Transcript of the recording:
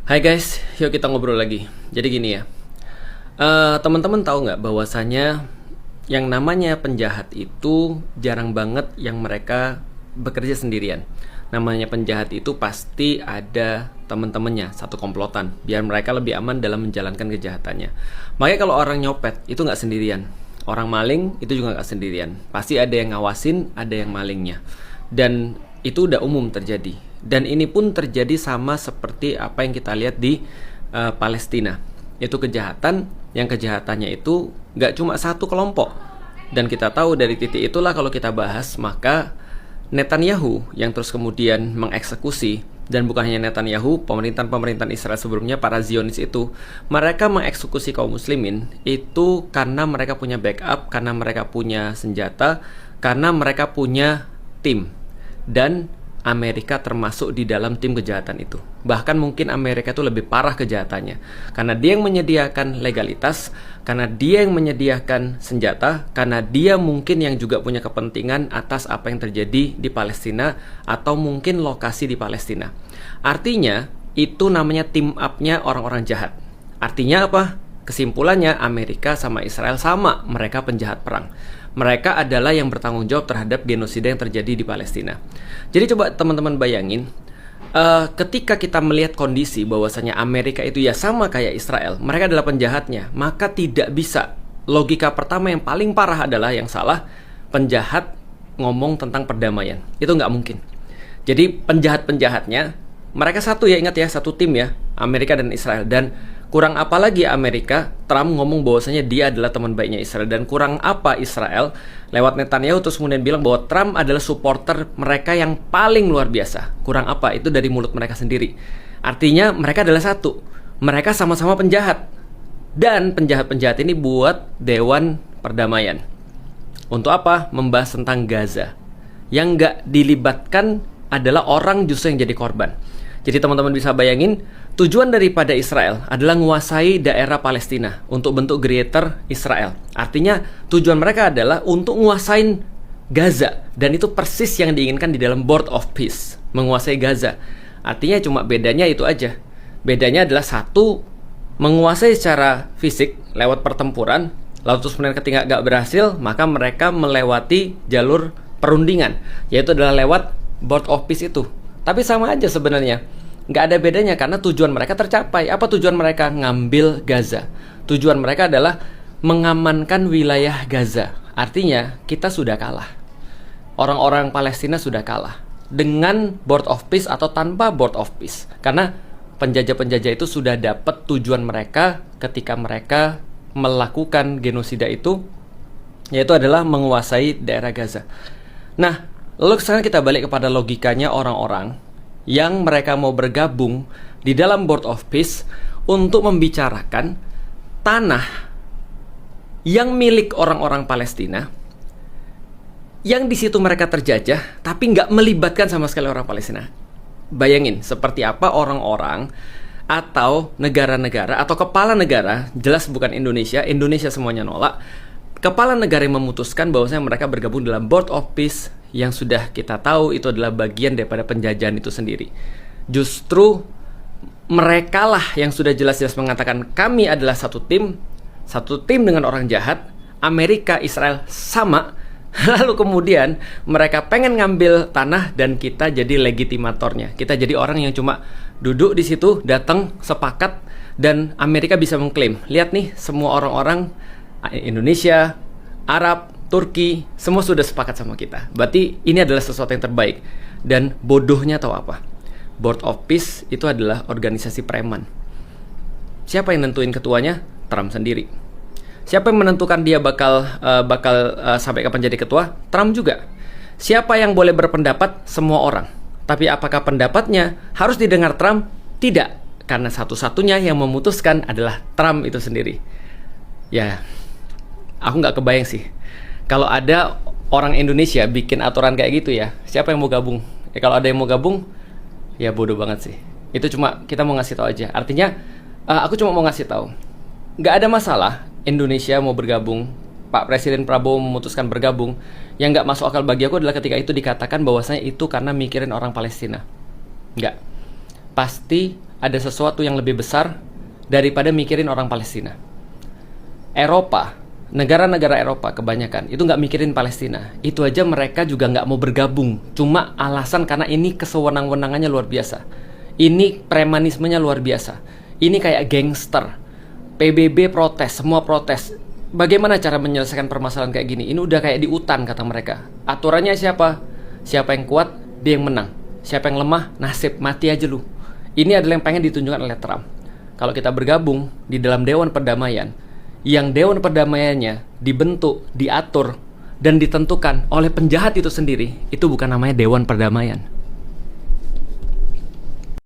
Hai guys, yuk kita ngobrol lagi. Jadi gini ya, teman-teman tahu nggak bahwasanya yang namanya penjahat itu jarang banget yang mereka bekerja sendirian. Namanya penjahat itu pasti ada teman-temannya, satu komplotan, biar mereka lebih aman dalam menjalankan kejahatannya. Makanya kalau orang nyopet itu nggak sendirian, orang maling itu juga nggak sendirian. Pasti ada yang ngawasin, ada yang malingnya, dan itu udah umum terjadi. Dan ini pun terjadi sama seperti apa yang kita lihat di Palestina. Itu kejahatan, yang kejahatannya itu nggak cuma satu kelompok. Dan kita tahu dari titik itulah kalau kita bahas, maka Netanyahu yang terus kemudian mengeksekusi, dan bukan hanya Netanyahu, pemerintahan-pemerintahan Israel sebelumnya, para Zionis itu, mereka mengeksekusi kaum muslimin itu karena mereka punya backup, karena mereka punya senjata, karena mereka punya tim. Dan Amerika termasuk di dalam tim kejahatan itu. Bahkan mungkin Amerika itu lebih parah kejahatannya, karena dia yang menyediakan legalitas, karena dia yang menyediakan senjata, karena dia mungkin yang juga punya kepentingan atas apa yang terjadi di Palestina, atau mungkin lokasi di Palestina. Artinya itu namanya team up-nya orang-orang jahat. Artinya apa? Kesimpulannya Amerika sama Israel sama, mereka penjahat perang. Mereka adalah yang bertanggung jawab terhadap genosida yang terjadi di Palestina. Jadi coba teman-teman bayangin, ketika kita melihat kondisi bahwasanya Amerika itu ya sama kayak Israel, mereka adalah penjahatnya, maka tidak bisa. Logika pertama yang paling parah adalah yang salah, penjahat ngomong tentang perdamaian. Itu nggak mungkin. Jadi penjahat-penjahatnya, mereka satu ya, ingat ya, satu tim ya, Amerika dan Israel. Dan kurang apa lagi Amerika, Trump ngomong bahwasanya dia adalah teman baiknya Israel. Dan kurang apa Israel, lewat Netanyahu terus kemudian bilang bahwa Trump adalah supporter mereka yang paling luar biasa. Kurang apa, itu dari mulut mereka sendiri. Artinya mereka adalah satu, mereka sama-sama penjahat. Dan penjahat-penjahat ini buat Dewan Perdamaian. Untuk apa? Membahas tentang Gaza. Yang nggak dilibatkan adalah orang justru yang jadi korban. Jadi teman-teman bisa bayangin, tujuan daripada Israel adalah menguasai daerah Palestina untuk bentuk Greater Israel. Artinya tujuan mereka adalah untuk menguasai Gaza. Dan itu persis yang diinginkan di dalam Board of Peace, menguasai Gaza. Artinya cuma bedanya itu aja. Bedanya adalah satu, menguasai secara fisik lewat pertempuran, lalu terus kemudian ketika nggak berhasil, maka mereka melewati jalur perundingan, yaitu adalah lewat Board of Peace itu. Tapi sama aja sebenarnya, nggak ada bedanya karena tujuan mereka tercapai. Apa tujuan mereka? Ngambil Gaza. Tujuan mereka adalah mengamankan wilayah Gaza. Artinya kita sudah kalah. Orang-orang Palestina sudah kalah dengan Board of Peace atau tanpa Board of Peace. Karena penjajah-penjajah itu sudah dapat tujuan mereka ketika mereka melakukan genosida itu, yaitu adalah menguasai daerah Gaza. Nah, lalu sekarang kita balik kepada logikanya orang-orang yang mereka mau bergabung di dalam Board of Peace untuk membicarakan tanah yang milik orang-orang Palestina, yang di situ mereka terjajah, tapi nggak melibatkan sama sekali orang Palestina. Bayangin seperti apa orang-orang atau negara-negara atau kepala negara, jelas bukan Indonesia, Indonesia semuanya nolak. Kepala negara yang memutuskan bahwasanya mereka bergabung dalam Board of Peace yang sudah kita tahu itu adalah bagian daripada penjajahan itu sendiri. Justru mereka lah yang sudah jelas-jelas mengatakan kami adalah satu tim dengan orang jahat. Amerika, Israel sama. Lalu kemudian mereka pengen ngambil tanah dan kita jadi legitimatornya. Kita jadi orang yang cuma duduk di situ, datang, sepakat, dan Amerika bisa mengklaim, lihat nih semua orang-orang Indonesia, Arab, Turki, semua sudah sepakat sama kita. Berarti ini adalah sesuatu yang terbaik. Dan bodohnya tahu apa? Board of Peace itu adalah organisasi preman. Siapa yang nentuin ketuanya? Trump sendiri. Siapa yang menentukan dia bakal sampai kapan jadi ketua? Trump juga. Siapa yang boleh berpendapat? Semua orang. Tapi apakah pendapatnya harus didengar Trump? Tidak. Karena satu-satunya yang memutuskan adalah Trump itu sendiri. Ya, aku nggak kebayang sih kalau ada orang Indonesia bikin aturan kayak gitu ya. Siapa yang mau gabung? Kalau ada yang mau gabung, ya bodoh banget sih. Itu cuma kita mau ngasih tahu aja. Artinya aku cuma mau ngasih tahu, nggak ada masalah Indonesia mau bergabung. Pak Presiden Prabowo memutuskan bergabung. Yang nggak masuk akal bagi aku adalah ketika itu dikatakan bahwasanya itu karena mikirin orang Palestina. Nggak. pasti ada sesuatu yang lebih besar daripada mikirin orang Palestina. Eropa, negara-negara Eropa kebanyakan itu nggak mikirin Palestina. Itu aja mereka juga nggak mau bergabung. Cuma alasan karena ini kesewenang-wenangannya luar biasa. Ini premanismenya luar biasa. Ini kayak gangster. PBB protes, semua protes. Bagaimana cara menyelesaikan permasalahan kayak gini? Ini udah kayak di hutan kata mereka. Aturannya siapa? Siapa yang kuat, dia yang menang. Siapa yang lemah, nasib, mati aja lu. Ini adalah yang pengen ditunjukkan oleh Trump. Kalau kita bergabung di dalam Dewan Perdamaian, yang Dewan Perdamaiannya dibentuk, diatur, dan ditentukan oleh penjahat itu sendiri, itu bukan namanya Dewan Perdamaian.